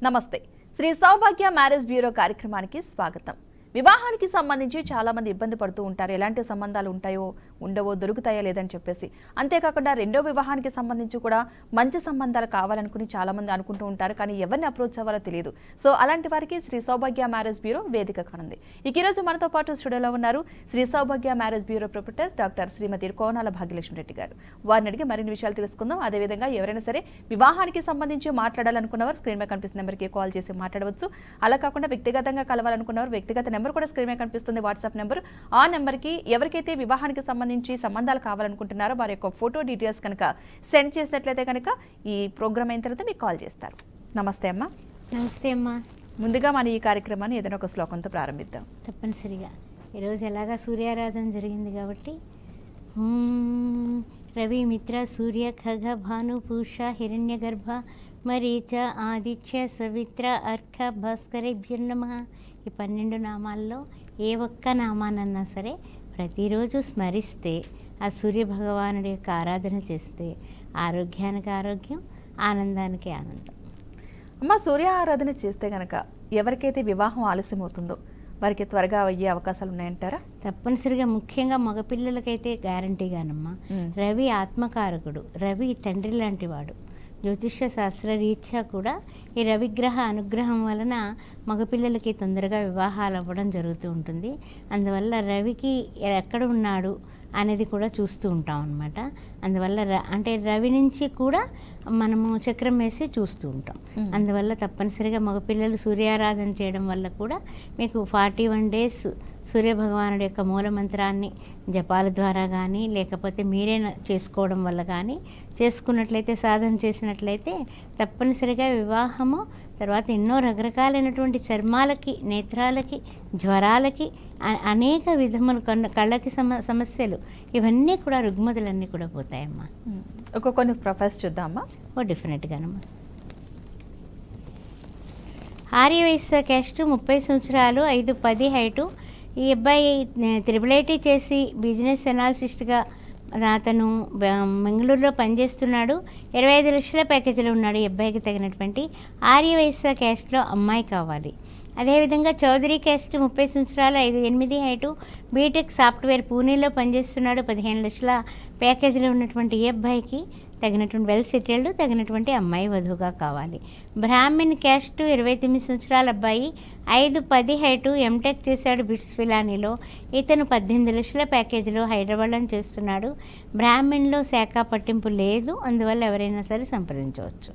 నమస్తే. శ్రీ సౌభాగ్య marriage bureau కార్యక్రమానికి స్వాగతం. వివాహానికి సంబంధించి చాలా మంది ఇబ్బంది పడుతూ ఉంటారు. ఎలాంటి సంబంధాలు ఉంటాయో ఉండవో దొరుకుతాయో లేదని చెప్పేసి. అంతేకాకుండా రెండో వివాహానికి సంబంధించి కూడా మంచి సంబంధాలు కావాలనుకుని చాలా మంది అనుకుంటూ ఉంటారు. కానీ ఎవరిని అప్రోచ్ అవ్వాలో తెలియదు. సో అలాంటి వారికి శ్రీ సౌభాగ్య మ్యారేజ్ బ్యూరో వేదిక కానుంది. ఈ రోజు మనతో పాటు స్టూడియోలో ఉన్నారు శ్రీ సౌభాగ్య మ్యారేజ్ బ్యూరో ప్రొప్రైటర్ డాక్టర్ శ్రీమతి కోనాల భాగ్యలక్ష్మి రెడ్డి గారు. వారిని అడిగి మరిన్ని విషయాలు తెలుసుకుందాం. అదేవిధంగా ఎవరైనా సరే వివాహానికి సంబంధించి మాట్లాడాలనుకున్నవారు స్క్రీన్ మీద కనిపిస్తున్న నెంబర్కి కాల్ చేసి మాట్లాడవచ్చు. అలా కాకుండా వ్యక్తిగతంగా కలవాలనుకున్నవారు వ్యక్తిగత నెంబర్ కూడా స్క్రీన్ మీద కనిపిస్తుంది, వాట్సాప్ నెంబర్. ఆ నెంబర్కి ఎవరికైతే వివాహానికి సంబంధించి సంబంధాలు కావాలనుకుంటున్నారో వారి యొక్క ఫోటో డీటెయిల్స్ కనుక సెండ్ చేసినట్లయితే కనుక ఈ ప్రోగ్రామ్ అయిన తర్వాత మీకు కాల్ చేస్తారు. నమస్తే అమ్మా. నమస్తే అమ్మా. ముందుగా మన ఈ కార్యక్రమాన్ని ఏదైనా ఒక శ్లోకంతో ప్రారంభిద్దాం. తప్పనిసరిగా ఈరోజు ఎలాగా సూర్యారాధన జరిగింది కాబట్టి రవి మిత్ర సూర్య ఖగ భాను పూష హిరణ్య గర్భ మరీచ ఆదిత్య సవిత్ర అర్క భాస్కరేభ్యుర్నమః. ఈ 12 నామాల్లో ఏ ఒక్క నామానన్నా సరే ప్రతిరోజు స్మరిస్తే, ఆ సూర్య భగవానుడి యొక్క ఆరాధన చేస్తే ఆరోగ్యానికి ఆరోగ్యం, ఆనందానికి ఆనందం. అమ్మ, సూర్య ఆరాధన చేస్తే కనుక ఎవరికైతే వివాహం ఆలస్యం అవుతుందో వారికి త్వరగా అయ్యే అవకాశాలు ఉన్నాయంటారా? తప్పనిసరిగా, ముఖ్యంగా మగపిల్లలకైతే గ్యారంటీగానమ్మా. రవి ఆత్మకారకుడు, రవి తండ్రి లాంటి వాడు. జ్యోతిష్య శాస్త్ర రీత్యా కూడా ఈ రవిగ్రహ అనుగ్రహం వలన మగపిల్లలకి తొందరగా వివాహాలు అవ్వడం జరుగుతూ ఉంటుంది. అందువల్ల రవికి ఎక్కడ ఉన్నాడు అనేది కూడా చూస్తూ ఉంటాం అన్నమాట. అందువల్ల అంటే రవి నుంచి కూడా మనము చక్రం వేసి చూస్తూ ఉంటాం. అందువల్ల తప్పనిసరిగా మగపిల్లలు సూర్యారాధన చేయడం వల్ల కూడా మీకు 41 డేస్ సూర్యభగవానుడి యొక్క మూలమంత్రాన్ని జపాల ద్వారా కానీ లేకపోతే మీరే చేసుకోవడం వల్ల కానీ చేసుకున్నట్లయితే, సాధన చేసినట్లయితే తప్పనిసరిగా వివాహము తర్వాత ఎన్నో రకరకాలైనటువంటి చర్మాలకి, నేత్రాలకి, జ్వరాలకి, అనేక విధములు కళ్ళకి సమస్యలు, ఇవన్నీ కూడా రుగ్మతులన్నీ కూడా పోతాయమ్మా. కొన్ని ప్రొఫైల్స్ చూద్దామా? డెఫినెట్గానమ్మా. ఆర్యవైశ్య క్యాస్ట్, 30 సంవత్సరాలు, 5'10" హైటు. ఈ అబ్బాయి త్రిబుల్ చేసి బిజినెస్ ఎనాలిసిస్ట్గా అతను బెంగళూరులో పనిచేస్తున్నాడు. 25 లక్షల ప్యాకేజీలో ఉన్నాడు. ఈ అబ్బాయికి తగినటువంటి ఆర్యవైశ్య క్యాస్ట్లో అమ్మాయి కావాలి. అదేవిధంగా చౌదరి క్యాస్ట్, 30 సంవత్సరాలు, 5'8" హైటు. బీటెక్ సాఫ్ట్వేర్ పూణేలో పనిచేస్తున్నాడు. 15 లక్షల ప్యాకేజీలో ఉన్నటువంటి ఈ అబ్బాయికి తగినటువంటి వెల్ సెటిల్డ్, తగినటువంటి అమ్మాయి వధువుగా కావాలి. బ్రాహ్మణ్ క్యాస్ట్, 29 సంవత్సరాల అబ్బాయి, 5'10" హైటు. ఎంటెక్ చేశాడు బిట్స్ ఫిలానీలో. ఇతను 18 లక్షల ప్యాకేజీలో హైదరాబాద్లో చేస్తున్నాడు. బ్రాహ్మణ్లో శాఖ పట్టింపు లేదు, అందువల్ల ఎవరైనా సరే సంప్రదించవచ్చు.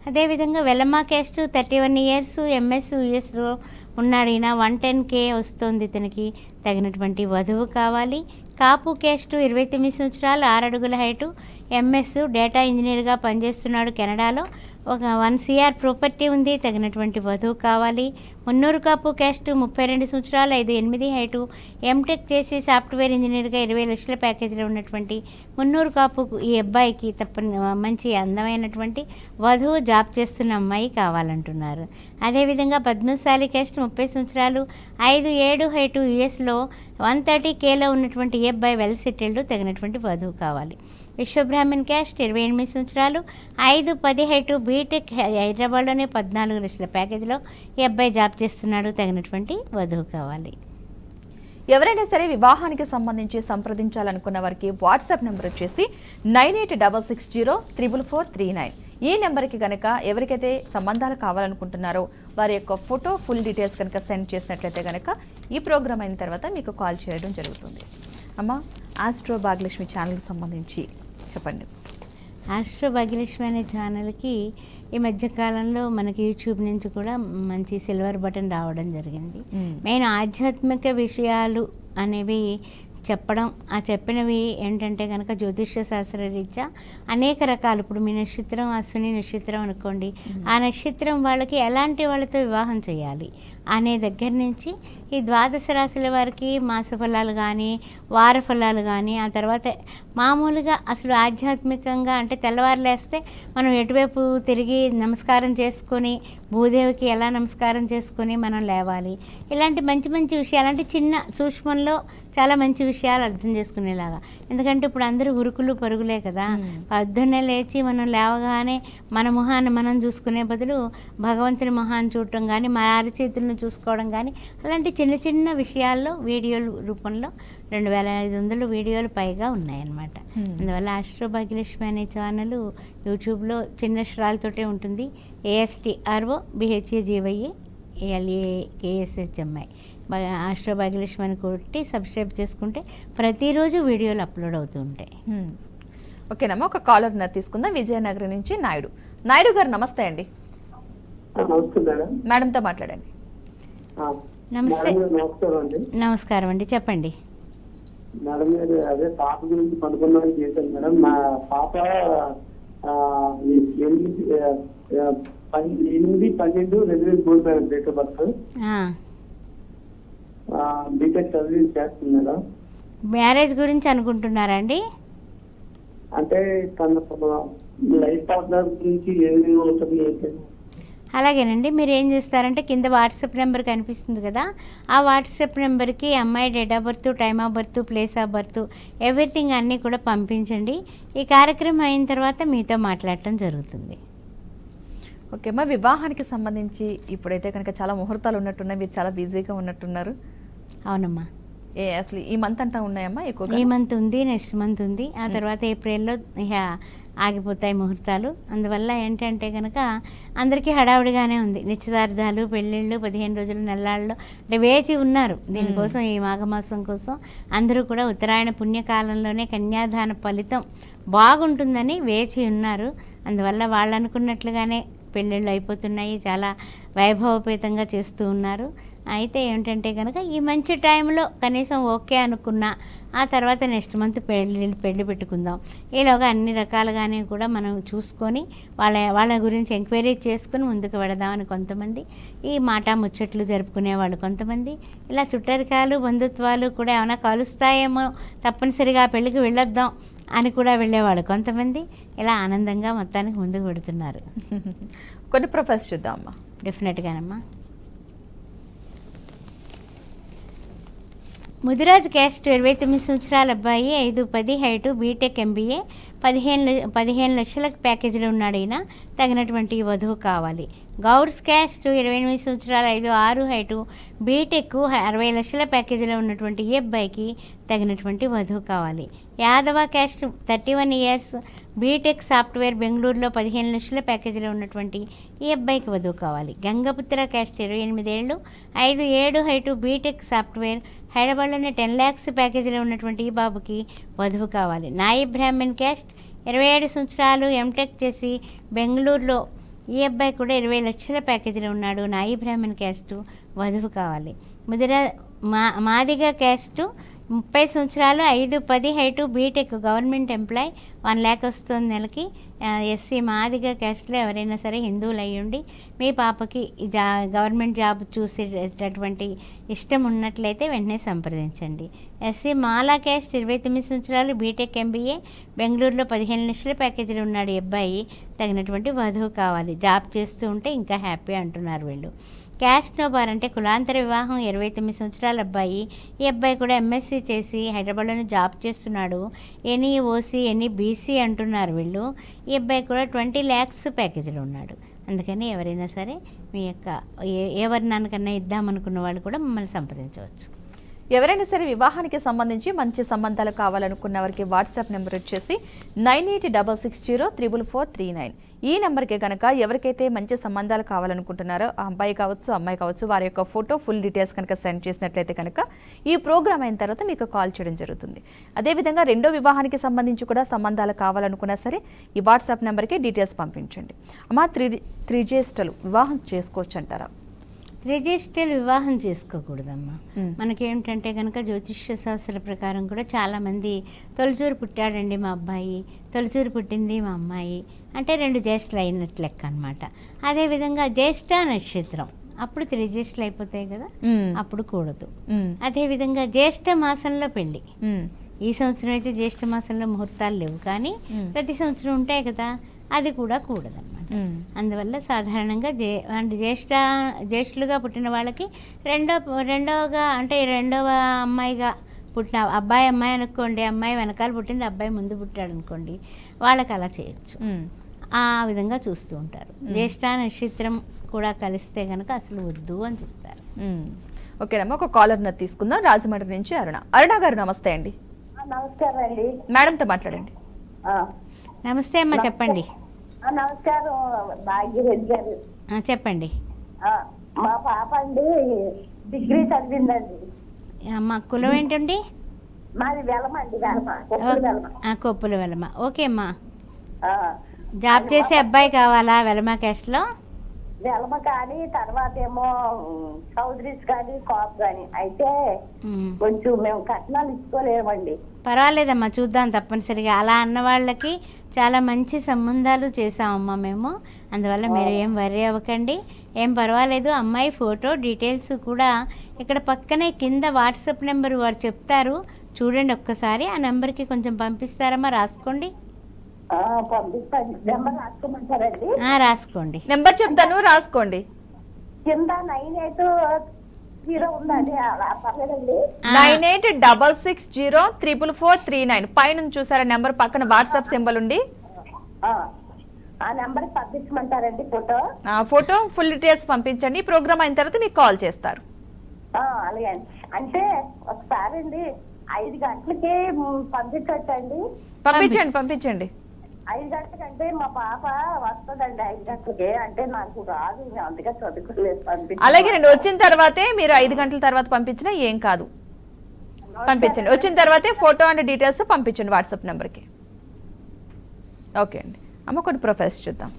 అదేవిధంగా వెలమా క్యాస్ట్, 31 ఇయర్స్, ఎంఎస్ యుఎస్లో ఉన్నాడు. ఈయన 110K వస్తుంది. ఇతనికి తగినటువంటి వధువు కావాలి. కాపు క్యాస్ట్, 29 సంవత్సరాలు, 6 అడుగుల హైటు. ఎంఎస్ డేటా ఇంజనీర్గా పనిచేస్తున్నాడు కెనడాలో. ఒక 1 CR ప్రాపర్టీ ఉంది. తగినటువంటి వధువు కావాలి. మున్నూరు కాపు క్యాస్ట్, 32 సంవత్సరాలు, 5'8" హైటు. ఎంటెక్ చేసి సాఫ్ట్వేర్ ఇంజనీర్గా 20 లక్షల ప్యాకేజీలో ఉన్నటువంటి మున్నూరు కాపు ఈ అబ్బాయికి మంచి అందమైనటువంటి వధువు, జాబ్ చేస్తున్న అమ్మాయి కావాలంటున్నారు. అదేవిధంగా పద్మశాలి క్యాస్ట్, 30 సంవత్సరాలు, 5'7" హైటు. యుఎస్లో 130Kలో ఉన్నటువంటి ఈ అబ్బాయి వెల్ సెటిల్డ్, తగినటువంటి వధువు కావాలి. విశ్వబ్రాహ్మణ్ క్యాస్ట్, 28 సంవత్సరాలు, 5'10" హైటు. బీటెక్ హైదరాబాద్లోనే 14 లక్షల ప్యాకేజీలో ఈ అబ్బాయి జాబ్ చేస్తున్నాడు. తగినటువంటి వధువు కావాలి. ఎవరైనా సరే వివాహానికి సంబంధించి సంప్రదించాలనుకున్న వారికి వాట్సాప్ నెంబర్ వచ్చేసి 9866044439. ఈ నెంబర్కి కనుక ఎవరికైతే సంబంధాలు కావాలనుకుంటున్నారో వారి యొక్క ఫోటో, ఫుల్ డీటెయిల్స్ కనుక సెండ్ చేసినట్లయితే కనుక ఈ ప్రోగ్రామ్ అయిన తర్వాత మీకు కాల్ చేయడం జరుగుతుంది. అమ్మ, ఆస్ట్రో భాగ్యలక్ష్మి ఛానల్కి సంబంధించి చెప్పండి. ఆస్ట్రో భాగ్యలక్ష్మి అనే ఛానల్కి ఈ మధ్యకాలంలో మనకి యూట్యూబ్ నుంచి కూడా మంచి సిల్వర్ బటన్ రావడం జరిగింది. మెయిన్ ఆధ్యాత్మిక విషయాలు అనేవి చెప్పడం, ఆ చెప్పినవి ఏంటంటే కనుక జ్యోతిష్య శాస్త్ర రీత్యా అనేక రకాలు. ఇప్పుడు మీ నక్షత్రం అశ్విని నక్షత్రం అనుకోండి, ఆ నక్షత్రం వాళ్ళకి ఎలాంటి వాళ్ళతో వివాహం చేయాలి, అనే దగ్గర నుంచి ఈ ద్వాదశ రాశుల వారికి మాస ఫలాలు కానీ వార ఫలాలు కానీ, ఆ తర్వాత మామూలుగా అసలు ఆధ్యాత్మికంగా అంటే తెల్లవారులేస్తే మనం ఎటువైపు తిరిగి నమస్కారం చేసుకొని భూదేవికి ఎలా నమస్కారం చేసుకొని మనం లేవాలి, ఇలాంటి మంచి మంచి విషయాలు అంటే చిన్న సూక్ష్మంలో చాలా మంచి విషయాలు అర్థం చేసుకునేలాగా. ఎందుకంటే ఇప్పుడు అందరూ ఉరుకులు పరుగులే కదా, పొద్దున్నే లేచి మనం లేవగానే మన మొహాన్ని మనం చూసుకునే బదులు భగవంతుని మొహాన్ని చూడటం కానీ, మన అరచేతులను చూసుకోవడం కానీ, అలాంటి చిన్న చిన్న విషయాల్లో వీడియోల రూపంలో 2500 వీడియోలు పైగా ఉన్నాయన్నమాట. అందువల్ల ఆస్ట్రో భాగ్యలక్ష్మి అనే ఛానల్ యూట్యూబ్లో చిన్న అక్షరాలతోటే ఉంటుంది. ASTRO BHAGYE LAKSHMI astro Bhagyalakshmi అని కొట్టి సబ్స్క్రైబ్ చేసుకుంటే ప్రతిరోజు వీడియోలు అప్లోడ్ అవుతూ ఉంటాయి. ఓకేనమ్మా, ఒక కాలర్ తీసుకుందాం. విజయనగరం నుంచి నాయుడు గారు నమస్తే అండి. మేడంతో మాట్లాడండి. నమస్తే. నమస్కారం అండి, చెప్పండి. మేడం గారు అదే పాప గురించి పనుకున్నాను చేశాను మేడం. మా పాప 8/12/2003 madam date of birth. BTech చదివి చేస్తుంది మేడం. మ్యారేజ్ గురించి అనుకుంటున్నారా అండి? అంటే తన లైఫ్ పార్ట్నర్ గురించి ఏమి అవుతుంది ఏంటి? అలాగేనండి, మీరు ఏం చేస్తారంటే కింద వాట్సాప్ నెంబర్ కనిపిస్తుంది కదా, ఆ వాట్సాప్ నెంబర్కి అమ్మాయి date of birth, time of birth, place of birth, everything అన్నీ కూడా పంపించండి. ఈ కార్యక్రమం అయిన తర్వాత మీతో మాట్లాడటం జరుగుతుంది. ఓకే అమ్మా, వివాహానికి సంబంధించి ఇప్పుడైతే కనుక చాలా ముహూర్తాలు ఉన్నట్టున్నాయి, మీరు చాలా బిజీగా ఉన్నట్టున్నారు. అవునమ్మా. అసలు ఈ మంత్ అంతా ఉన్నాయమ్మా ఎక్కువగా? ఈ మంత్ ఉంది, నెక్స్ట్ మంత్ ఉంది, ఆ తర్వాత ఏప్రిల్లో ఆగిపోతాయి ముహూర్తాలు. అందువల్ల ఏంటంటే కనుక అందరికీ హడావుడిగానే ఉంది. నిశ్చితార్థాలు, పెళ్ళిళ్ళు, 15 రోజులు, నెల్లాళ్ళు అంటే వేచి ఉన్నారు దీనికోసం. ఈ మాఘమాసం కోసం అందరూ కూడా ఉత్తరాయణ పుణ్యకాలంలోనే కన్యాదాన ఫలితం బాగుంటుందని వేచి ఉన్నారు. అందువల్ల వాళ్ళు అనుకున్నట్లుగానే పెళ్ళిళ్ళు అయిపోతున్నాయి, చాలా వైభవపేతంగా చేస్తూ ఉన్నారు. అయితే ఏంటంటే కనుక ఈ మంచి టైంలో కనీసం ఓకే అనుకున్నా ఆ తర్వాత నెక్స్ట్ మంత్ పెళ్ళి పెట్టుకుందాం. ఈలోగా అన్ని రకాలుగానే కూడా మనం చూసుకొని వాళ్ళ గురించి ఎంక్వైరీ చేసుకుని ముందుకు వెళదామని కొంతమంది, ఈ మాటా ముచ్చట్లు జరుపుకునే వాళ్ళు కొంతమంది, ఇలా చుట్టరికాలు బంధుత్వాలు కూడా ఏమైనా కలుస్తాయేమో తప్పనిసరిగా పెళ్ళికి వెళ్ళొద్దాం అని కూడా వెళ్ళేవాళ్ళు కొంతమంది. ఇలా ఆనందంగా మొత్తానికి ముందుకు పెడుతున్నారు. కొన్ని ప్రొఫైల్స్ చూద్దాం అమ్మా. డెఫినెట్గానమ్మా. ముదిరాజు క్యాస్ట్ 29 సంవత్సరాల అబ్బాయి, 5'10" హైటు, బీటెక్ MBA, 15 లక్షల ప్యాకేజీలో ఉన్నాడు. ఈయన తగినటువంటి వధువు కావాలి. గౌడ్స్ క్యాస్ట్ 28 సంవత్సరాల 5'6" హైటు, బీటెక్, 60 లక్షల ప్యాకేజీలో ఉన్నటువంటి ఈ అబ్బాయికి తగినటువంటి వధువు కావాలి. Yadava caste 31 years, BTech software, బెంగళూరులో 15 లక్షల ప్యాకేజీలో ఉన్నటువంటి ఈ అబ్బాయికి వధువు కావాలి. గంగపుత్ర క్యాస్ట్ 28 ఏళ్ళు, 5'7" హైటు, బీటెక్ సాఫ్ట్వేర్, హైదరాబాద్లోనే 10 lakhs ప్యాకేజీలో ఉన్నటువంటి ఈ బాబుకి వధువు కావాలి. నాయి బ్రాహ్మణ్ క్యాస్ట్ 27 సంవత్సరాలు, ఎంటెక్ చేసి బెంగళూరులో ఈ అబ్బాయి కూడా 20 లక్షల ప్యాకేజీలో ఉన్నాడు. నాయి బ్రాహ్మణ్ క్యాస్టు వధువు కావాలి. మాదిగ క్యాస్టు 30 సంవత్సరాలు, 5'10" height, BTech, government employee, 1 lakh వస్తుంది నెలకి. SC మాదిగ క్యాస్ట్లో ఎవరైనా సరే హిందువులు అయ్యుండి మీ పాపకి గవర్నమెంట్ జాబ్ చూసేటటువంటి ఇష్టం ఉన్నట్లయితే వెంటనే సంప్రదించండి. SC మాలా క్యాస్ట్ 29 సంవత్సరాలు, బీటెక్ MBA, బెంగళూరులో 15 లక్షల ప్యాకేజీలో ఉన్నాడు. ఈ అబ్బాయి తగినటువంటి వధువు కావాలి. జాబ్ చేస్తూ ఉంటే ఇంకా హ్యాపీ అంటున్నారు వీళ్ళు. క్యాస్ట్ నోబార్ అంటే కులాంతర వివాహం, 29 సంవత్సరాల అబ్బాయి. ఈ అబ్బాయి కూడా MSc చేసి హైదరాబాద్లోనే జాబ్ చేస్తున్నాడు. ఎనీ OC, ఎనీ BC అంటున్నారు వీళ్ళు. ఈ అబ్బాయి కూడా 20 lakhs ప్యాకేజీలో ఉన్నాడు. అందుకని ఎవరైనా సరే మీ యొక్క ఏ వర్ణానికన్నా ఇద్దామనుకున్న వాళ్ళు కూడా మమ్మల్ని సంప్రదించవచ్చు. ఎవరైనా సరే వివాహానికి సంబంధించి మంచి సంబంధాలు కావాలనుకున్న వారికి వాట్సాప్ నెంబర్ వచ్చేసి 9866034439. ఈ నెంబర్కి కనుక ఎవరికైతే మంచి సంబంధాలు కావాలనుకుంటున్నారో ఆ అబ్బాయి కావచ్చు, అమ్మాయి కావచ్చు, వారి యొక్క ఫోటో, ఫుల్ డీటెయిల్స్ కనుక సెండ్ చేసినట్లయితే కనుక ఈ ప్రోగ్రామ్ అయిన తర్వాత మీకు కాల్ చేయడం జరుగుతుంది. అదేవిధంగా రెండో వివాహానికి సంబంధించి కూడా సంబంధాలు కావాలనుకున్నా సరే ఈ వాట్సాప్ నెంబర్కి డీటెయిల్స్ పంపించండి. అమ్మా, త్రిజ్యేష్ఠలు వివాహం చేసుకోవచ్చు అంటారా? త్రిజ్యేష్ఠలు వివాహం చేసుకోకూడదమ్మా. మనకేమిటంటే కనుక జ్యోతిష్య శాస్త్ర ప్రకారం కూడా చాలామంది తొలిచూరు పుట్టాడండి మా అబ్బాయి, తొలిచూరు పుట్టింది మా అమ్మాయి అంటే 2 జ్యేష్ఠలు అయినట్లు లెక్క అనమాట. అదేవిధంగా జ్యేష్ఠ నక్షత్రం అప్పుడు 3 జ్యేష్ఠులు అయిపోతాయి కదా, మ్మ్. అప్పుడు కూడదు. మ్మ్. అదేవిధంగా జ్యేష్ఠ మాసంలో పెళ్ళి, మ్మ్. ఈ సంవత్సరం అయితే జ్యేష్ఠ మాసంలో ముహూర్తాలు లేవు, కానీ మ్మ్. ప్రతి సంవత్సరం ఉంటాయి కదా, అది కూడా కూడదన్నమాట. మ్మ్. అందువల్ల సాధారణంగా అంటే జ్యేష్ఠులుగా పుట్టిన వాళ్ళకి రెండవగా అంటే రెండవ అమ్మాయిగా పుట్టిన అబ్బాయి అమ్మాయి అనుకోండి, అమ్మాయి వెనకాల పుట్టింది, అబ్బాయి ముందు పుట్టాడు అనుకోండి, వాళ్ళకి అలా చేయొచ్చు. మ్మ్. ఆ విధంగా చూస్తూ ఉంటారు. జ్యేష్ఠ నక్షత్రం కూడా కలిస్తే కనుక అసలు వద్దు అని చెప్తారు. మ్మ్. ఓకేనమ్మా, ఒక కాలర్ తీసుకుందాం. రాజమండ్రి నుంచి అరుణ గారు నమస్తే అండి. నమస్కారం అండి. మేడంతో మాట్లాడండి. నమస్తే అమ్మ, చెప్పండి. నమస్కారం భాగ్యరెడ్డి గారు. చెప్పండి మా పాప అండి డిగ్రీ చదివిందండి. అమ్మ, కులం ఏంటండి? మాది వెలమండి, వెలమ. కొప్పుల వెలమ. ఓకే అమ్మా. ఆ, జాబ్ చేసే అబ్బాయి కావాలా వెలమ క్యాస్ట్లో? వెలమ కానీ తర్వాత ఏమో చౌదరీస్ కానీ కాప్ కానీ అయితే కొంచెం మేము కట్నాలు ఇచ్చుకోలేమండి. పర్వాలేదమ్మా, చూద్దాం తప్పనిసరిగా. అలా అన్న వాళ్ళకి చాలా మంచి సంబంధాలు చేసామమ్మా మేము. అందువల్ల మీరు ఏం వర్రీ అవ్వకండి, ఏం పర్వాలేదు. అమ్మాయి ఫోటో డీటెయిల్స్ కూడా ఇక్కడ పక్కనే కింద వాట్సాప్ నెంబర్ వారు చెప్తారు, చూడండి ఒక్కసారి. ఆ నెంబర్కి కొంచెం పంపిస్తారమ్మా, రాసుకోండి. పంపిస్తాను. నెంబర్ రాసుకోమంటారండి? రాసుకోండి. నెంబర్ చెప్తాను, రాసుకోండి. కింద 9860 ఉందండి, పర్లేదండి. 9866044439 పైన చూసారా నెంబర్ పక్కన వాట్సాప్ సింబల్ ఉండి, ఆ నెంబర్ పంపించమంటారండి ఫోటో? ఆ ఫోటో ఫుల్ డీటెయిల్స్ పంపించండి. ప్రోగ్రామ్ అయిన తర్వాత మీకు కాల్ చేస్తారు. అలాగే అండి. అంటే ఒకసారి అండి 5 గంటలకి పంపించండి. పంపించండి. 5 గంటలకంటే మా పాప వస్తుందండి 5 గంటలకి. అంటే నాకు రాదు, అందుకే చదువుకోలేదు. అలాగే రండి, వచ్చిన తర్వాతే మీరు 5 గంటల తర్వాత పంపించినా ఏం కాదు. పంపించండి, వచ్చిన తర్వాతే ఫోటో అండ్ డీటెయిల్స్ పంపించండి వాట్సాప్ నెంబర్కి. ఓకే అండి. అమ్మ, కొన్ని ప్రొఫైల్స్ చూద్దాం.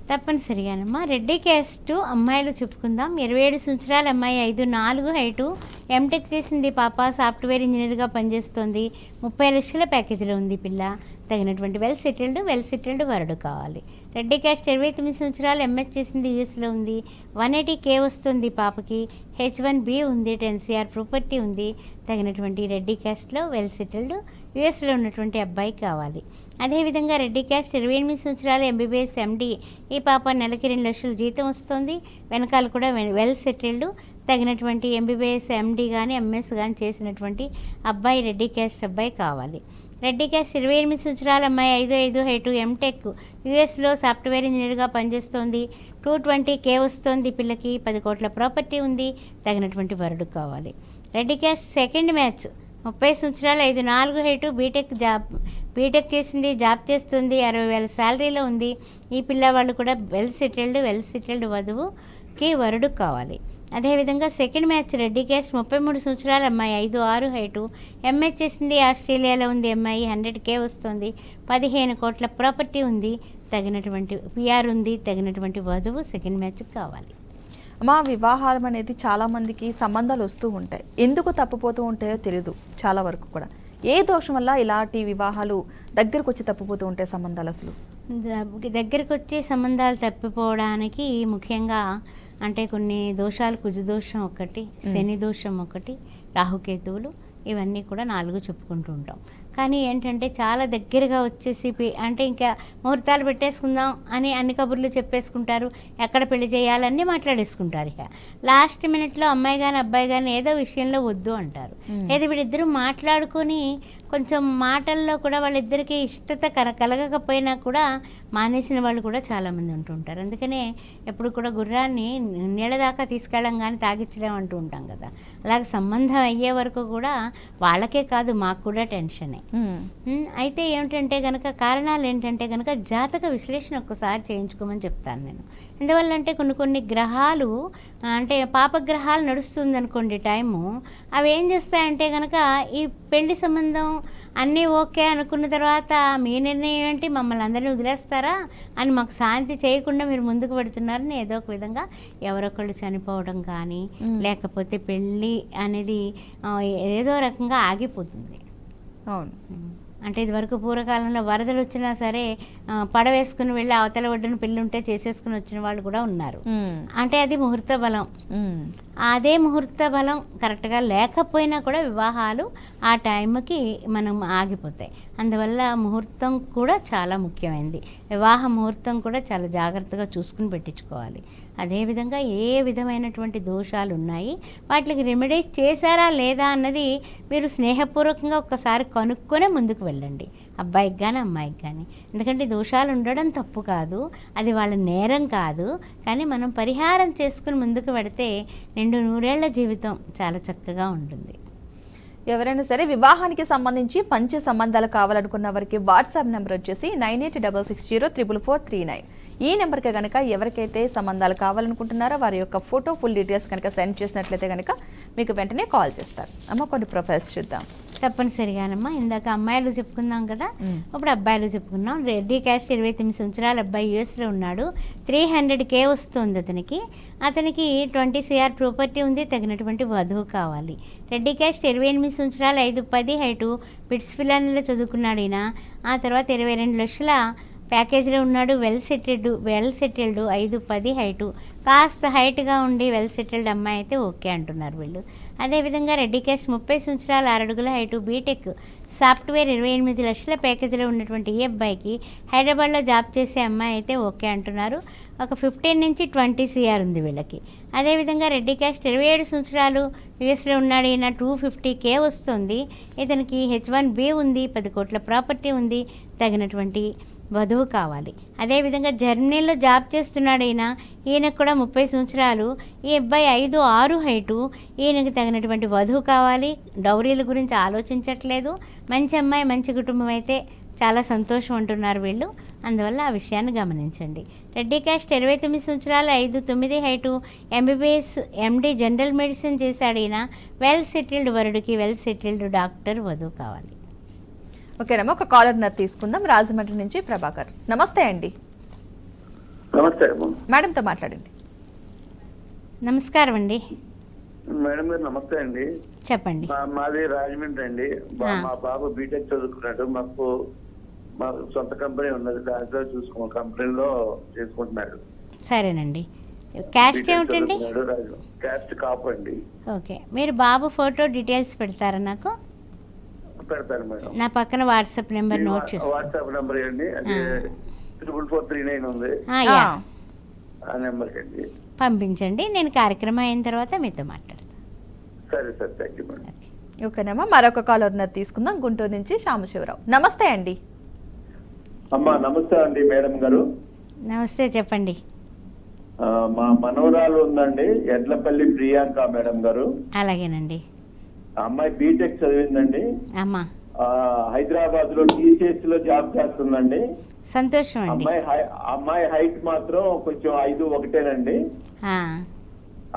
తప్పనిసరిగానమ్మా. రెడ్డి క్యాస్ట్ అమ్మాయిలు చెప్పుకుందాం. 27 సంవత్సరాల అమ్మాయి, 5'4" హైటు, ఎంటెక్ చేసింది పాప, సాఫ్ట్వేర్ ఇంజనీర్గా పనిచేస్తుంది. 30 లక్షల ప్యాకేజీలో ఉంది పిల్ల. తగినటువంటి వెల్ సెటిల్డ్ వరుడు కావాలి. రెడ్డి క్యాస్ట్ 29 సంవత్సరాలు, ఎంఎస్ చేసింది, యూఎస్లో ఉంది. 180K వస్తుంది పాపకి. H1B ఉంది, 10 CR ప్రాపర్టీ ఉంది. తగినటువంటి రెడ్డి క్యాస్ట్లో వెల్ సెటిల్డ్ యూఎస్లో ఉన్నటువంటి అబ్బాయి కావాలి. అదేవిధంగా రెడ్డి క్యాస్ట్ 28 సంవత్సరాలు, MBBS MD, ఈ పాప నెలకి 2 లక్షల జీతం వస్తుంది. వెనకాల కూడా వెల్ సెటిల్డ్ తగినటువంటి MBBS MD కానీ MS కానీ చేసినటువంటి అబ్బాయి, రెడ్డి క్యాస్ట్ అబ్బాయి కావాలి. రెడ్డి క్యాస్ట్ 28 సంవత్సరాల అమ్మాయి, 5'5" హైటు, ఎంటెక్ యూఎస్లో సాఫ్ట్వేర్ ఇంజనీర్గా పనిచేస్తుంది. 220K వస్తుంది పిల్లకి. 10 కోట్ల ప్రాపర్టీ ఉంది. తగినటువంటి వరుడు కావాలి. రెడ్డి క్యాస్ట్ సెకండ్ మ్యాచ్, 30 సంవత్సరాలు, 5'4" హైటు, బీటెక్ చేసింది, జాబ్ చేస్తుంది. 60,000 శాలరీలో ఉంది. ఈ పిల్లవాళ్ళు కూడా వెల్ సెటిల్డ్ వధువుకి వరుడు కావాలి. అదేవిధంగా సెకండ్ మ్యాచ్ రెడ్డి క్యాస్ట్ 33 సంవత్సరాల అమ్మాయి, 5'6" హైటు, ఎంఎస్ చేసింది, ఆస్ట్రేలియాలో ఉంది. అమ్మాయి 100K వస్తుంది. 15 కోట్ల ప్రాపర్టీ ఉంది. తగినటువంటి PR ఉంది. తగినటువంటి వధువు సెకండ్ మ్యాచ్ కావాలి. మా వివాహాలు అనేది చాలా మందికి సంబంధాలు వస్తూ ఉంటాయి, ఎందుకు తప్పిపోతూ ఉంటాయో తెలియదు చాలా వరకు కూడా. ఏ దోషం వల్ల ఇలాంటి వివాహాలు దగ్గరకు వచ్చి తప్పిపోతూ ఉంటాయి సంబంధాలు? అసలు దగ్గరకు వచ్చే సంబంధాలు తప్పిపోవడానికి ముఖ్యంగా అంటే కొన్ని దోషాలు, కుజదోషం ఒకటి, శని దోషం ఒకటి, రాహుకేతువులు, ఇవన్నీ కూడా 4 చెప్పుకుంటూ ఉంటాం. కానీ ఏంటంటే చాలా దగ్గరగా వచ్చేసి అంటే ఇంకా ముహూర్తాలు పెట్టేసుకుందాం అని అన్ని కబుర్లు చెప్పేసుకుంటారు, ఎక్కడ పెళ్లి చేయాలన్నీ మాట్లాడేసుకుంటారు. ఇక లాస్ట్ మినిట్లో అమ్మాయి కానీ అబ్బాయి కానీ ఏదో విషయంలో వద్దు అంటారు. ఏదో వీళ్ళిద్దరూ మాట్లాడుకొని కొంచెం మాటల్లో కూడా వాళ్ళిద్దరికీ ఇష్టత కలగకపోయినా కూడా మానేసిన వాళ్ళు కూడా చాలామంది ఉంటుంటారు. అందుకనే ఎప్పుడు కూడా గుర్రాన్ని నీళ్ళ దాకా తీసుకెళ్ళం కానీ తాగించలేం అంటూ ఉంటాం కదా. అలాగే సంబంధం అయ్యే వరకు కూడా వాళ్ళకే కాదు మాకు కూడా టెన్షనే. అయితే ఏమిటంటే కనుక కారణాలు ఏంటంటే కనుక జాతక విశ్లేషణ ఒక్కసారి చేయించుకోమని చెప్తాను నేను. ఎందువల్ల అంటే కొన్ని గ్రహాలు అంటే పాపగ్రహాలు నడుస్తుంది అనుకోండి టైము, అవి ఏం చేస్తాయంటే కనుక ఈ పెళ్లి సంబంధం అన్నీ ఓకే అనుకున్న తర్వాత మీ నిర్ణయం ఏంటి, మమ్మల్ని అందరినీ వదిలేస్తారా అని మాకు శాంతి చేయకుండా మీరు ముందుకు పెడుతున్నారని ఏదో ఒక విధంగా ఎవరొకళ్ళు చనిపోవడం కానీ లేకపోతే పెళ్ళి అనేది ఏదో రకంగా ఆగిపోతుంది. అవును. అంటే ఇదివరకు పూర్వకాలంలో వరదలు వచ్చినా సరే పడవేసుకుని వెళ్ళి అవతల ఒడ్డున పెళ్ళి ఉంటే చేసేసుకుని వచ్చిన వాళ్ళు కూడా ఉన్నారు. అంటే అది ముహూర్త బలం. అదే ముహూర్త బలం కరెక్ట్గా లేకపోయినా కూడా వివాహాలు ఆ టైంకి మనం ఆగిపోతాయి. అందువల్ల ముహూర్తం కూడా చాలా ముఖ్యమైనది. వివాహ ముహూర్తం కూడా చాలా జాగ్రత్తగా చూసుకుని పెట్టించుకోవాలి. అదేవిధంగా ఏ విధమైనటువంటి దోషాలు ఉన్నాయి, వాటికి రెమెడీస్ చేశారా లేదా అన్నది మీరు స్నేహపూర్వకంగా ఒక్కసారి కనుక్కొనే ముందుకు వెళ్ళండి, అబ్బాయికి కానీ అమ్మాయికి కానీ. ఎందుకంటే దోషాలు ఉండడం తప్పు కాదు, అది వాళ్ళ నేరం కాదు. కానీ మనం పరిహారం చేసుకుని ముందుకు పెడితే 200 జీవితం చాలా చక్కగా ఉంటుంది. ఎవరైనా సరే వివాహానికి సంబంధించి మంచి సంబంధాలు కావాలనుకున్న వారికి వాట్సాప్ నెంబర్ వచ్చేసి 9866044439. ఈ నెంబర్కి కనుక ఎవరికైతే సంబంధాలు కావాలనుకుంటున్నారో వారి యొక్క ఫోటో ఫుల్ డీటెయిల్స్ కనుక సెండ్ చేసినట్లయితే కనుక మీకు వెంటనే కాల్ చేస్తారు. అమ్మ కొన్ని ప్రొఫైల్స్ చూద్దాం. తప్పనిసరిగానమ్మా. ఇందాక అమ్మాయిలు చెప్పుకుందాం కదా, ఇప్పుడు అబ్బాయిలు చెప్పుకున్నాం. రెడ్డి క్యాస్ట్ 29 సంవత్సరాల అబ్బాయి యూఎస్లో ఉన్నాడు. 300K వస్తుంది అతనికి. 20 CR ప్రాపర్టీ ఉంది, తగినటువంటి వధువు కావాలి. రెడ్డి క్యాస్ట్ 28 సంవత్సరాలు 5'10" హైటు, బిట్స్ ఫిలానీలో చదువుకున్నాడు ఈయన. ఆ తర్వాత 22 లక్షల ప్యాకేజీలో ఉన్నాడు. వెల్ సెటిల్డ్ 5'10" హైటు, కాస్త హైట్గా ఉండి వెల్ సెటిల్డ్ అమ్మాయి అయితే ఓకే అంటున్నారు వీళ్ళు. అదేవిధంగా రెడ్డి క్యాస్ట్ 30 సంవత్సరాలు 6 అడుగుల హైటు, బీటెక్ సాఫ్ట్వేర్ 28 లక్షల ప్యాకేజీలో ఉన్నటువంటి ఈ అబ్బాయికి హైదరాబాద్లో జాబ్ చేసే అమ్మాయి అయితే ఓకే అంటున్నారు. ఒక 15 నుంచి 20 CR ఉంది వీళ్ళకి. అదేవిధంగా రెడ్డి క్యాస్ట్ 27 సంవత్సరాలు యూఎస్లో ఉన్నాడు ఈయన. 250K వస్తుంది. ఇతనికి H1B ఉంది, 10 కోట్ల ప్రాపర్టీ ఉంది, తగినటువంటి వధువు కావాలి. అదేవిధంగా జర్మనీలో జాబ్ చేస్తున్నాడు ఈయనకు కూడా 30 సంవత్సరాలు. ఈ అబ్బాయి 5'6" హైటు, ఈయనకు తగినటువంటి వధువు కావాలి. డౌరీల గురించి ఆలోచించట్లేదు. మంచి అమ్మాయి, మంచి కుటుంబం అయితే చాలా సంతోషం అంటున్నారు వీళ్ళు. అందువల్ల ఆ విషయాన్ని గమనించండి. రెడ్డి క్యాస్ట్ 29 సంవత్సరాలు 5'9" height, MBBS MD general medicine చేశాడు ఈయన. వెల్ సెటిల్డ్ వరుడికి వెల్ సెటిల్డ్ డాక్టర్ వధువు కావాలి. ఓకేనమ్మా, ఒక కాలర్ తీసుకుందాం. రాజమండ్రి నుంచి ప్రభాకర్. నమస్తే అండి. నమస్తే మేడంతో మాట్లాడండి. నమస్కారం అండి. మేడం గారు నమస్తే అండి. చెప్పండి. మాది రాజమండ్రి అండి. మా బాబు బీటెక్ చదువుకున్నాడు. మా సొంత కంపెనీ ఉన్నది, దాంట్లో కంపెనీలో చేసుకుంటున్నాడు. సరేనండి. క్యాస్ట్ ఏమిటండి? క్యాస్ట్ కాపు అండి. ఓకే, మీరు బాబు ఫోటో డీటెయిల్స్ పెడతారా నాకు? పెడతాను మేడం. నా పక్కన వాట్సాప్ నెంబర్ నోట్ చేసుకోండి. వాట్సాప్ నెంబర్ అండి, అది 44439 ఉంది. ఆ నెంబర్ అండి పంపించండి. నేను కార్యక్రమం అయిన తర్వాత మీతో మాట్లాడతాను. సరే సార్, థ్యాంక్ యూ మేడం. ఓకేనమ్మా, మరొక కాలర్ తీసుకుందాం. గుంటూరు నుంచి శామశివరావు. నమస్తే అండి. అమ్మా నమస్తే అండి మేడం గారు. నమస్తే, చెప్పండి. మా మనవరాలు ఉందండి, ఎడ్లపల్లి ప్రియాంక మేడం గారు. అలాగేనండి. అమ్మాయి బీటెక్ చదివిందండి. అమ్మా హైదరాబాద్ లో TCS లో జాబ్ చేస్తుందండి. సంతోషం అండి. అమ్మాయి హైట్ మాత్రం కొంచెం 5'1"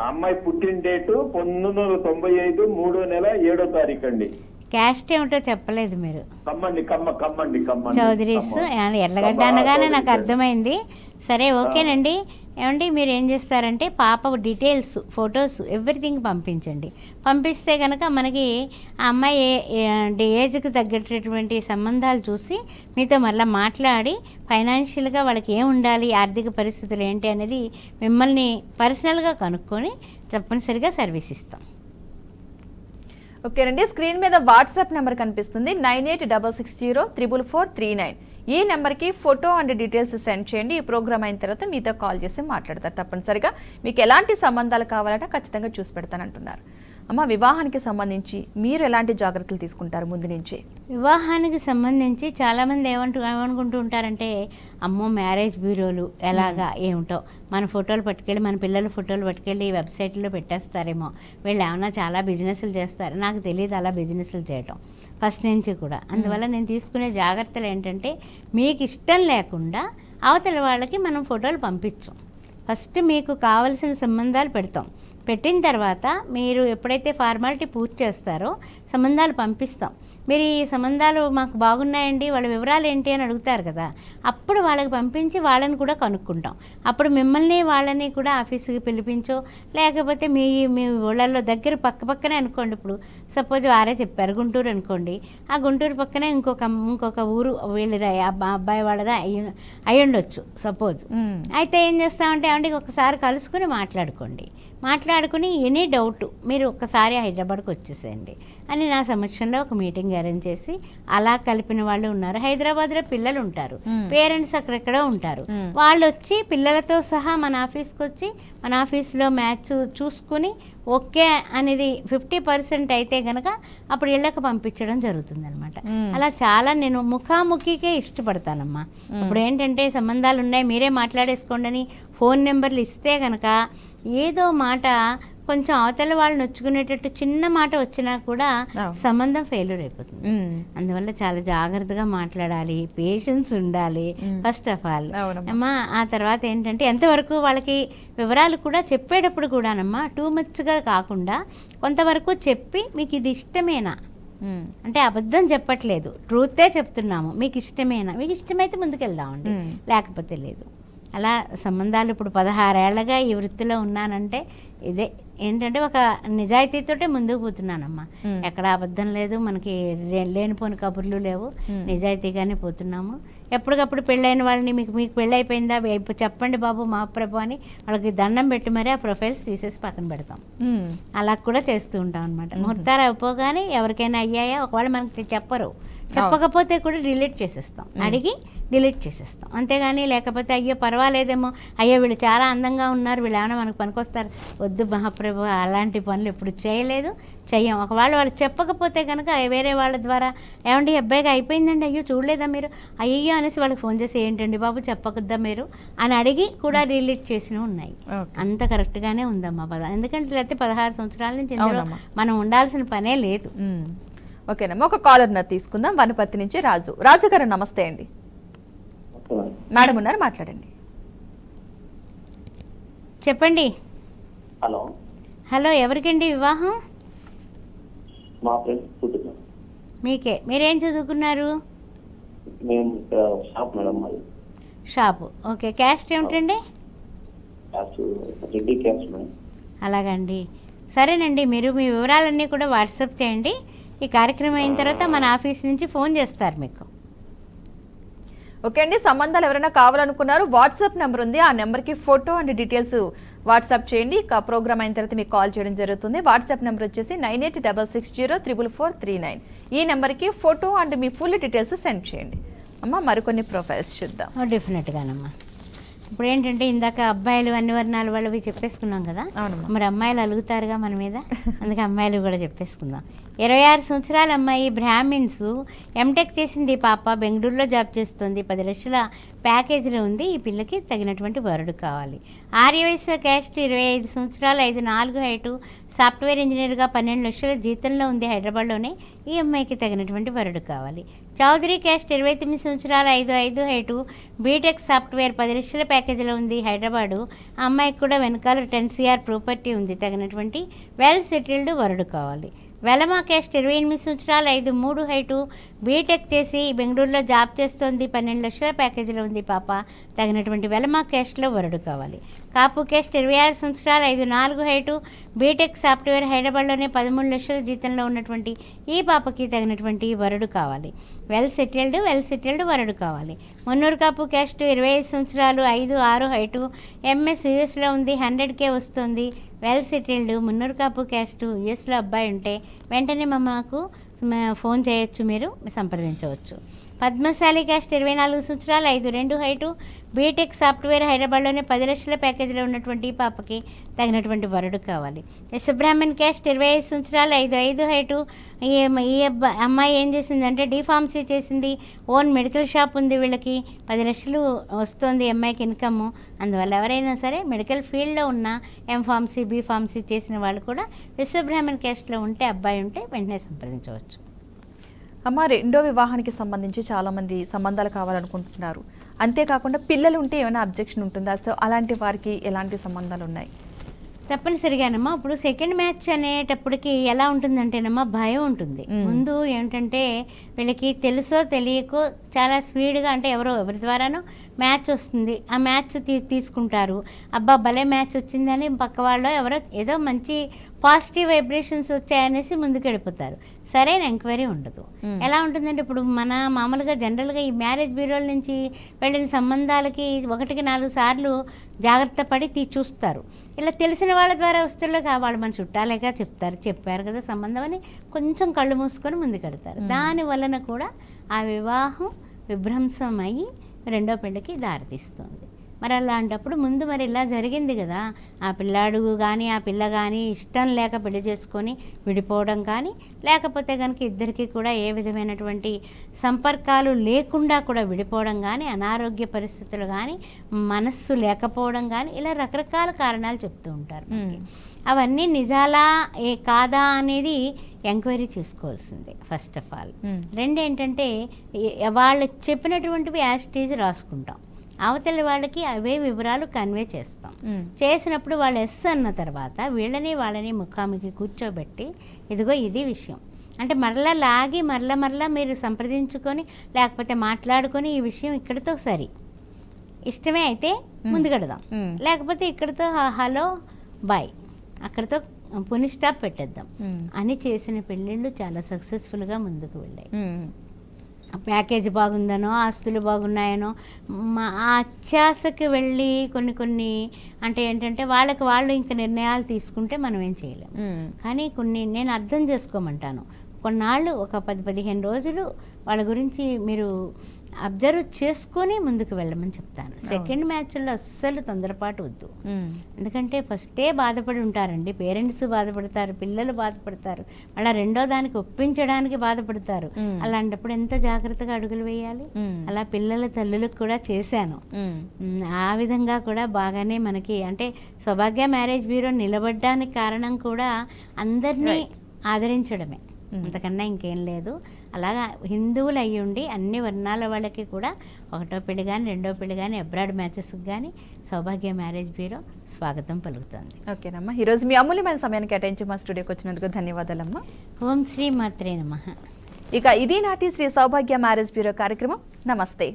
అమ్మాయి పుట్టిన డేటు 1995 3వ నెల 7వ తారీఖు అండి. క్యాస్ట్ ఏమిటో చెప్పలేదు మీరు. కమ్మండి చౌదరీస్ ఎర్రగడ్డ అనగానే నాకు అర్థమైంది. సరే, ఓకేనండి. ఏమండి, మీరు ఏం చేస్తారంటే పాప డీటెయిల్స్, ఫొటోస్, ఎవ్రీథింగ్ పంపించండి. పంపిస్తే కనుక మనకి ఆ అమ్మాయి ఏజ్కి తగ్గేటటువంటి సంబంధాలు చూసి మీతో మళ్ళీ మాట్లాడి ఫైనాన్షియల్గా వాళ్ళకి ఏం ఉండాలి, ఆర్థిక పరిస్థితులు ఏంటి అనేది మిమ్మల్ని పర్సనల్గా కనుక్కొని తప్పనిసరిగా సర్వీస్ ఇస్తాం. ఓకేనండి, స్క్రీన్ మీద వాట్సాప్ నెంబర్ కనిపిస్తుంది 9866044439. ఈ నెంబర్కి ఫోటో అండ్ డీటెయిల్స్ సెండ్ చేయండి. ఈ ప్రోగ్రామ్ అయిన తర్వాత మీతో కాల్ చేసి మాట్లాడతారు. తప్పనిసరిగా మీకు ఎలాంటి సంబంధాలు కావాలంటే ఖచ్చితంగా చూసి పెడతానంటున్నారు. అమ్మ, వివాహానికి సంబంధించి మీరు ఎలాంటి జాగ్రత్తలు తీసుకుంటారు ముందు నుంచి? వివాహానికి సంబంధించి చాలామంది ఏమనుకుంటూ ఉంటారంటే, అమ్మో మ్యారేజ్ బ్యూరోలు ఎలాగా ఏమిటో, మన ఫోటోలు పట్టుకెళ్ళి, మన పిల్లల ఫోటోలు పట్టుకెళ్ళి వెబ్సైట్లో పెట్టేస్తారేమో, వీళ్ళు ఏమన్నా చాలా బిజినెస్లు చేస్తారు. నాకు తెలియదు అలా బిజినెస్లు చేయటం ఫస్ట్ నుంచి కూడా. అందువల్ల నేను తీసుకునే జాగ్రత్తలు ఏంటంటే, మీకు ఇష్టం లేకుండా అవతల వాళ్ళకి మనం ఫోటోలు పంపించాం. ఫస్ట్ మీకు కావలసిన సంబంధాలు పెడతాం. పెట్టిన తర్వాత మీరు ఎప్పుడైతే ఫార్మాలిటీ పూర్తి చేస్తారో సంబంధాలు పంపిస్తాం. మీరు ఈ సంబంధాలు మాకు బాగున్నాయండి, వాళ్ళ వివరాలు ఏంటి అని అడుగుతారు కదా, అప్పుడు వాళ్ళకి పంపించి వాళ్ళని కూడా కనుక్కుంటాం. అప్పుడు మిమ్మల్ని వాళ్ళని కూడా ఆఫీస్కి పిలిపించో, లేకపోతే మీ మీ ఊళ్ళల్లో దగ్గర పక్కనే అనుకోండి. ఇప్పుడు సపోజ్ వారే చెప్పారు గుంటూరు అనుకోండి, ఆ గుంటూరు పక్కనే ఇంకొక ఊరు వీళ్ళది అబ్బాయి వాళ్ళది అయి ఉండొచ్చు సపోజ్. అయితే ఏం చేస్తామంటే ఏమంటే ఒకసారి కలుసుకుని మాట్లాడుకుని ఎనీ డౌట్ మీరు ఒక్కసారి హైదరాబాద్కి వచ్చేసేయండి అని నా సమక్షంలో ఒక మీటింగ్ అరేంజ్ చేసి అలా కలిపిన వాళ్ళు ఉన్నారు. హైదరాబాద్లో పిల్లలు ఉంటారు, పేరెంట్స్ అక్కడెక్కడ ఉంటారు, వాళ్ళు వచ్చి పిల్లలతో సహా మన ఆఫీస్కి వచ్చి మన ఆఫీస్లో మ్యాచ్ చూసుకుని ఓకే అనేది 50% అయితే కనుక అప్పుడు ఇళ్ళకి పంపించడం జరుగుతుంది అనమాట. అలా చాలా నేను ముఖాముఖికే ఇష్టపడతానమ్మా. ఇప్పుడు ఏంటంటే సంబంధాలు ఉన్నాయి మీరే మాట్లాడేసుకోండి అని ఫోన్ నెంబర్లు ఇస్తే కనుక ఏదో మాట కొంచెం అవతల వాళ్ళు నొచ్చుకునేటట్టు చిన్న మాట వచ్చినా కూడా సంబంధం ఫెయిల్యూర్ అయిపోతుంది. అందువల్ల చాలా జాగ్రత్తగా మాట్లాడాలి, పేషెన్స్ ఉండాలి ఫస్ట్ ఆఫ్ ఆల్ అమ్మా. ఆ తర్వాత ఏంటంటే ఎంతవరకు వాళ్ళకి వివరాలు కూడా చెప్పేటప్పుడు కూడానమ్మా టూ మచ్గా కాకుండా కొంతవరకు చెప్పి మీకు ఇది ఇష్టమేనా అంటే అబద్ధం చెప్పట్లేదు, ట్రూతే చెప్తున్నాము, మీకు ఇష్టమేనా, మీకు ఇష్టమైతే ముందుకెళ్దామండి, లేకపోతే లేదు. అలా సంబంధాలు ఇప్పుడు 16 ఏళ్ళగా ఈ వృత్తిలో ఉన్నానంటే ఇదే ఏంటంటే ఒక నిజాయితీతోటే ముందుకు పోతున్నానమ్మా. ఎక్కడ అబద్ధం లేదు, మనకి లేనిపోని కబుర్లు లేవు, నిజాయితీగానే పోతున్నాము. ఎప్పటికప్పుడు పెళ్ళైన వాళ్ళని మీకు పెళ్ళి అయిపోయిందా చెప్పండి బాబు మా ప్రభు అని వాళ్ళకి దండం పెట్టి మరీ ఆ ప్రొఫైల్స్ తీసేసి పక్కన పెడతాం. అలా కూడా చేస్తూ ఉంటాం అనమాట. ముహూర్తాలు అయిపోగానే ఎవరికైనా అయ్యాయా ఒకవేళ మనకి చెప్పకపోతే కూడా డిలీట్ చేసేస్తాం, అడిగి డిలీట్ చేసేస్తాం. అంతేగాని లేకపోతే అయ్యో పర్వాలేదేమో, అయ్యో వీళ్ళు చాలా అందంగా ఉన్నారు, వీళ్ళు ఏమైనా మనకు పనికొస్తారు, వద్దు మహాప్రభు అలాంటి పనులు ఎప్పుడు చెయ్యం. ఒకవేళ వాళ్ళు చెప్పకపోతే కనుక వేరే వాళ్ళ ద్వారా ఏమంటే అబ్బాయికి అయిపోయిందండి, అయ్యో చూడలేదా మీరు, అయ్యో అనేసి వాళ్ళకి ఫోన్ చేసి ఏంటండి బాబు చెప్పకద్దా మీరు అని అడిగి కూడా డిలీట్ చేసినవి ఉన్నాయి. అంత కరెక్ట్గానే ఉందమ్మా ఎందుకంటే లేకపోతే 16 సంవత్సరాల నుంచి ఇందులో మనం ఉండాల్సిన పనే లేదు. ఓకేనమ్మా, ఒక కాలర్ తీసుకుందాం. వనపర్తి నుంచి రాజు గారు నమస్తే అండి. మేడం ఉన్నారు, మాట్లాడండి. చెప్పండి. హలో ఎవరికండి వివాహం? మీకే. మీరేం చదువుకున్నారు? షాపు. ఓకే. క్యాస్ట్ ఏమిటండి? అలాగండి. సరేనండి, మీరు మీ వివరాలన్నీ కూడా వాట్సాప్ చేయండి. ఈ కార్యక్రమం అయిన తర్వాత మన ఆఫీస్ నుంచి ఫోన్ చేస్తారు మీకు. ఓకే అండి, సంబంధాలు ఎవరైనా కావాలనుకున్నారు వాట్సాప్ నెంబర్ ఉంది, ఆ నెంబర్కి ఫోటో అండ్ డీటెయిల్స్ వాట్సాప్ చేయండి. ప్రోగ్రామ్ అయిన తర్వాత మీకు కాల్ చేయడం జరుగుతుంది. వాట్సాప్ నెంబర్ వచ్చేసి 9866044439. ఈ నెంబర్కి photo and me full details send చేయండి. అమ్మ మరికొన్ని ప్రొఫైల్స్ చూద్దాం. డెఫినెట్గానమ్మా. ఇప్పుడు ఏంటంటే ఇందాక అబ్బాయిలు అన్ని వర్ణాల వాళ్ళవి చెప్పేసుకున్నాం కదా, మరి అమ్మాయిలు అలుగుతారుగా మన మీద, అందుకే అమ్మాయిలు కూడా చెప్పేసుకుందాం. 26 సంవత్సరాల అమ్మాయి, బ్రాహ్మిన్స్, ఎంటెక్ చేసింది పాప, బెంగళూరులో జాబ్ చేస్తుంది, 10 లక్షల ప్యాకేజీలో ఉంది. ఈ పిల్లకి తగినటువంటి వరుడు కావాలి. ఆర్యవైశ్య క్యాస్ట్, 25 సంవత్సరాలు, 5'4" హైటు, సాఫ్ట్వేర్ ఇంజనీర్గా 12 లక్షల జీతంలో ఉంది హైదరాబాద్లోనే. ఈ అమ్మాయికి తగినటువంటి వరుడు కావాలి. చౌదరి క్యాస్ట్, 29 సంవత్సరాలు, 5'5" హైటు, బీటెక్ సాఫ్ట్వేర్, 10 లక్షల ప్యాకేజీలో ఉంది హైదరాబాదు. ఆ అమ్మాయికి కూడా వెనకాల 10 CR ప్రాపర్టీ ఉంది. తగినటువంటి వెల్ సెటిల్డ్ వరుడు కావాలి. వెలమా క్యాస్ట్, 28 సంవత్సరాలు, 5'3" హైటు, బీటెక్ చేసి బెంగళూరులో జాబ్ చేస్తోంది, 12 లక్షల ప్యాకేజీలో ఉంది పాప. తగినటువంటి వెలమా క్యాస్ట్లో వరుడు కావాలి. కాపు క్యాస్ట్, 26 సంవత్సరాలు, 5'4" హైటు, బీటెక్ సాఫ్ట్వేర్ హైదరాబాద్లోనే 13 లక్షల జీతంలో ఉన్నటువంటి ఈ పాపకి తగినటువంటి వరుడు కావాలి. వెల్ సెటిల్డ్ వరుడు కావాలి. మున్నూరు కాపు క్యాస్ట్, 25 సంవత్సరాలు, 5'6" హైటు, MS యూఎస్లో ఉంది, 100K వస్తుంది. Well settled Munnuru Kapu caste, యూఎస్లో అబ్బాయి ఉంటే వెంటనే మాకు ఫోన్ చేయొచ్చు, మీరు సంప్రదించవచ్చు. పద్మశాలి క్యాస్ట్, 24 సంవత్సరాలు, 5'2" హైటు, బీటెక్ సాఫ్ట్వేర్ హైదరాబాద్లోనే 10 లక్షల ప్యాకేజీలో ఉన్నటువంటి ఈ పాపకి తగినటువంటి వరుడు కావాలి. యశబ్రాహ్మణ్ క్యాస్ట్, 25 సంవత్సరాలు, 5'5" హైటు, ఈ అమ్మాయి ఏం చేసిందంటే డీఫార్మసీ చేసింది, ఓన్ మెడికల్ షాప్ ఉంది వీళ్ళకి, 10 లక్షలు వస్తుంది అమ్మాయికి ఇన్కమ్. అందువల్ల ఎవరైనా సరే మెడికల్ ఫీల్డ్లో ఉన్న M.Pharmacy, B.Pharmacy చేసిన వాళ్ళు కూడా యశబ్రాహ్మణ్ క్యాస్ట్లో ఉంటే అబ్బాయి ఉంటే వెంటనే సంప్రదించవచ్చు. అమ్మ, రెండో వివాహానికి సంబంధించి చాలామంది సంబంధాలు కావాలనుకుంటున్నారు. అంతేకాకుండా పిల్లలు ఉంటే ఏమైనా అబ్జెక్షన్ ఉంటుందా? సో అలాంటి వారికి ఎలాంటి సంబంధాలు ఉన్నాయి? తప్పనిసరిగానమ్మా. ఇప్పుడు సెకండ్ మ్యాచ్ అనేటప్పటికి ఎలా ఉంటుందంటేనమ్మా భయం ఉంటుంది. ముందు ఏంటంటే వీళ్ళకి తెలుసో తెలియకో చాలా స్పీడ్గా అంటే ఎవరి ద్వారానో మ్యాచ్ వస్తుంది, ఆ మ్యాచ్ తీసుకుంటారు. అబ్బా భలే మ్యాచ్ వచ్చిందని పక్క వాళ్ళు ఎవరో ఏదో మంచి పాజిటివ్ వైబ్రేషన్స్ వచ్చాయనేసి ముందుకు వెళ్ళిపోతారు. సరైన ఎంక్వైరీ ఉండదు. ఎలా ఉంటుందంటే ఇప్పుడు మన మామూలుగా జనరల్గా ఈ మ్యారేజ్ బ్యూరోల నుంచి వెళ్ళిన సంబంధాలకి 1-4 సార్లు జాగ్రత్త పడి చూస్తారు. ఇలా తెలిసిన వాళ్ళ ద్వారా వస్తువులుగా వాళ్ళు మన చుట్టాలేగా చెప్పారు కదా సంబంధం అని కొంచెం కళ్ళు మూసుకొని ముందుకెడతారు. దాని వలన కూడా ఆ వివాహం విభ్రంశం అయ్యి రెండో పెళ్ళికి దారితీస్తుంది. మరి అలాంటప్పుడు ముందు మరి ఇలా జరిగింది కదా, ఆ పిల్లాడు కానీ ఆ పిల్ల కానీ ఇష్టం లేక పెళ్లి చేసుకొని విడిపోవడం కానీ, లేకపోతే కనుక ఇద్దరికి కూడా ఏ విధమైనటువంటి సంపర్కాలు లేకుండా కూడా విడిపోవడం కానీ, అనారోగ్య పరిస్థితులు కానీ, మనస్సు లేకపోవడం కానీ, ఇలా రకరకాల కారణాలు చెప్తూ ఉంటారు. అవన్నీ నిజాలా కాదా అనేది ఎంక్వైరీ చేసుకోవాల్సిందే ఫస్ట్ ఆఫ్ ఆల్. రెండేంటంటే వాళ్ళు చెప్పినటువంటివి యాజ్ ఇట్ ఈజ్ రాసుకుంటాం, అవతలి వాళ్ళకి అవే వివరాలు కన్వే చేస్తాం. చేసినప్పుడు వాళ్ళు ఎస్ అన్న తర్వాత వాళ్ళని ముఖాముఖి కూర్చోబెట్టి ఇదిగో ఇది విషయం అంటే మరలా లాగి మరలా మీరు సంప్రదించుకొని లేకపోతే మాట్లాడుకొని ఈ విషయం ఇక్కడితో సరి, ఇష్టమే అయితే ముందుకెడదాం, లేకపోతే ఇక్కడితో హలో బాయ్ అక్కడితో పుని స్టాప్ పెట్టేద్దాం అని చేసిన పెళ్ళిళ్ళు చాలా సక్సెస్ఫుల్గా ముందుకు వెళ్ళాయి. ప్యాకేజ్ బాగుందనో ఆస్తులు బాగున్నాయనో ఆ అత్యాశకి వెళ్ళి కొన్ని అంటే ఏంటంటే వాళ్ళు ఇంకా నిర్ణయాలు తీసుకుంటే మనం ఏం చేయలేము. కానీ నేను అర్థం చేసుకోమంటాను, కొన్నాళ్ళు ఒక 10-15 రోజులు వాళ్ళ గురించి మీరు అబ్జర్వ్ చేసుకొని ముందుకు వెళ్ళమని చెప్తాను. సెకండ్ మ్యాచ్లో అస్సలు తొందరపాటు వద్దు. ఎందుకంటే ఫస్టే బాధపడి ఉంటారండి, పేరెంట్స్ బాధపడతారు, పిల్లలు బాధపడతారు, మళ్ళీ రెండో దానికి ఒప్పించడానికి బాధపడతారు. అలాంటప్పుడు ఎంత జాగ్రత్తగా అడుగులు వేయాలి. అలా పిల్లల తల్లులకు కూడా చేశాను. ఆ విధంగా కూడా బాగానే మనకి అంటే సౌభాగ్య మ్యారేజ్ బ్యూరో నిలబడడానికి కారణం కూడా అందరినీ ఆదరించడమే, అంతకన్నా ఇంకేం లేదు. అలాగా హిందువులు అయ్యి ఉండి అన్ని వర్ణాల వాళ్ళకి కూడా ఒకటో పెళ్లి కానీ రెండో పెళ్లి కానీ అబ్రాడ్ మ్యాచెస్కి కానీ సౌభాగ్య మ్యారేజ్ బ్యూరో స్వాగతం పలుకుతుంది. ఓకేనమ్మా, ఈరోజు మీ అమూల్యమైన సమయాన్ని కేటాయించి మా స్టూడియోకి వచ్చినందుకు ధన్యవాదాలమ్మా. ఓం శ్రీ మాత్రే నమః. ఇక ఇది నాటి శ్రీ సౌభాగ్య మ్యారేజ్ బ్యూరో కార్యక్రమం. నమస్తే.